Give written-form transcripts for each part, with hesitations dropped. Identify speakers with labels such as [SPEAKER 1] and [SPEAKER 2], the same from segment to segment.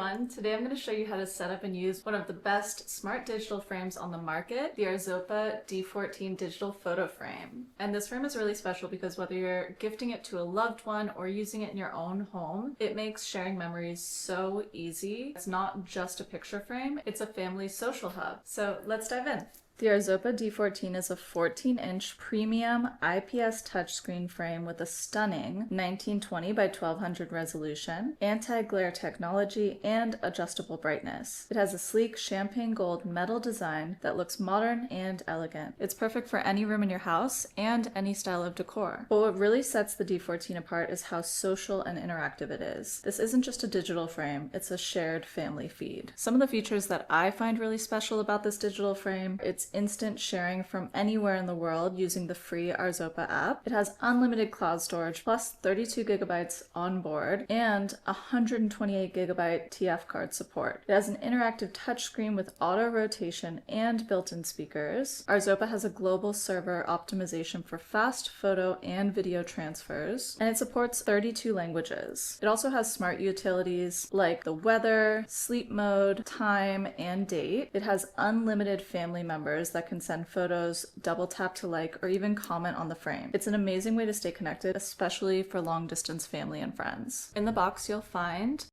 [SPEAKER 1] everyone! Today I'm going to show you how to set up and use one of the best smart digital frames on the market, the Arzopa D14 digital photo frame. And this frame is really special because whether you're gifting it to a loved one or using it in your own home, it makes sharing memories so easy. It's not just a picture frame, it's a family social hub. So let's dive in. The Arzopa D14 is a 14-inch premium IPS touchscreen frame with a stunning 1920 by 1200 resolution, anti-glare technology, and adjustable brightness. It has a sleek champagne gold metal design that looks modern and elegant. It's perfect for any room in your house and any style of decor. But what really sets the D14 apart is how social and interactive it is. This isn't just a digital frame, it's a shared family feed. Some of the features that I find really special about this digital frame, it's instant sharing from anywhere in the world using the free Arzopa app. It has unlimited cloud storage plus 32 gigabytes on board and 128 gigabyte TF card support. It has an interactive touchscreen with auto rotation and built-in speakers. Arzopa has a global server optimization for fast photo and video transfers, and it supports 32 languages. It also has smart utilities like the weather, sleep mode, time, and date. It has unlimited family members that can send photos, double tap to like, or even comment on the frame. It's an amazing way to stay connected, especially for long distance family and friends. In the box you'll find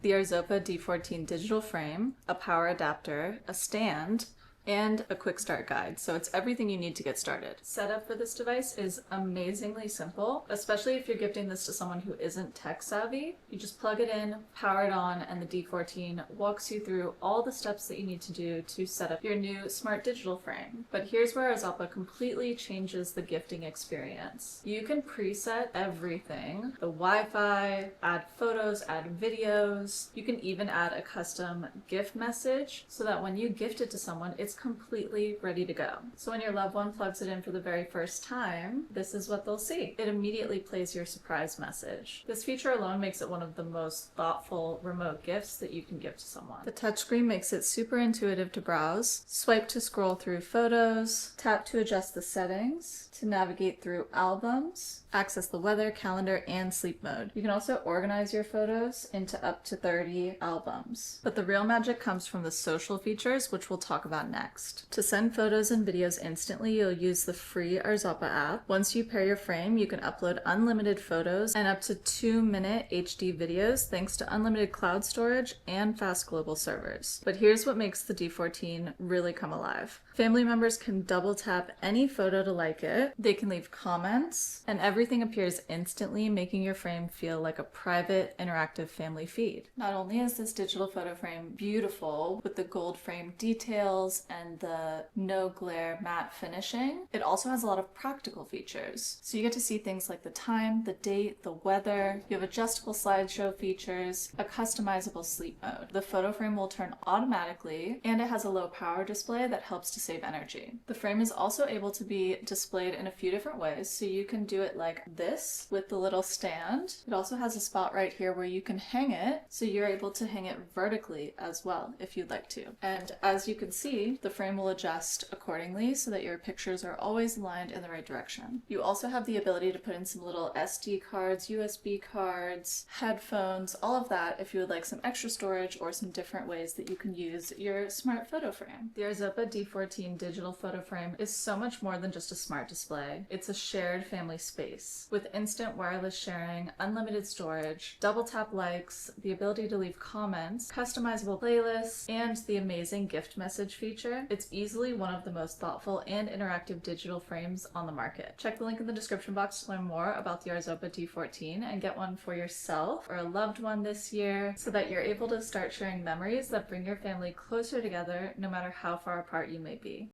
[SPEAKER 1] the Arzopa D14 digital frame, a power adapter, a stand, and a quick start guide, so it's everything you need to get started. Setup for this device is amazingly simple, especially if you're gifting this to someone who isn't tech savvy. You just plug it in, power it on, and the D14 walks you through all the steps that you need to do to set up your new smart digital frame. But here's where Arzopa completely changes the gifting experience. You can preset everything, the Wi-Fi, add photos, add videos. You can even add a custom gift message so that when you gift it to someone, it's completely ready to go. So when your loved one plugs it in for the very first time, this is what they'll see. It immediately plays your surprise message. This feature alone makes it one of the most thoughtful remote gifts that you can give to someone. The touchscreen makes it super intuitive to browse. Swipe to scroll through photos, tap to adjust the settings, to navigate through albums, access the weather, calendar, and sleep mode. You can also organize your photos into up to 30 albums. But the real magic comes from the social features, which we'll talk about next. To send photos and videos instantly, you'll use the free Arzopa app. Once you pair your frame, you can upload unlimited photos and up to 2-minute HD videos thanks to unlimited cloud storage and fast global servers. But here's what makes the D14 really come alive. Family members can double tap any photo to like it, they can leave comments, and everything appears instantly, making your frame feel like a private, interactive family feed. Not only is this digital photo frame beautiful with the gold frame details and the no glare matte finishing, it also has a lot of practical features. So you get to see things like the time, the date, the weather, you have adjustable slideshow features, a customizable sleep mode. The photo frame will turn automatically, and it has a low power display that helps to save energy. The frame is also able to be displayed in a few different ways, so you can do it like this with the little stand. It also has a spot right here where you can hang it, so you're able to hang it vertically as well if you'd like to. And as you can see, the frame will adjust accordingly so that your pictures are always aligned in the right direction. You also have the ability to put in some little SD cards, USB cards, headphones, all of that if you would like some extra storage or some different ways that you can use your smart photo frame. The Arzopa D14 digital photo frame is so much more than just a smart display. It's a shared family space with instant wireless sharing, unlimited storage, double tap likes, the ability to leave comments, customizable playlists, and the amazing gift message feature. It's easily one of the most thoughtful and interactive digital frames on the market. Check the link in the description box to learn more about the Arzopa D14 and get one for yourself or a loved one this year so that you're able to start sharing memories that bring your family closer together no matter how far apart you may be.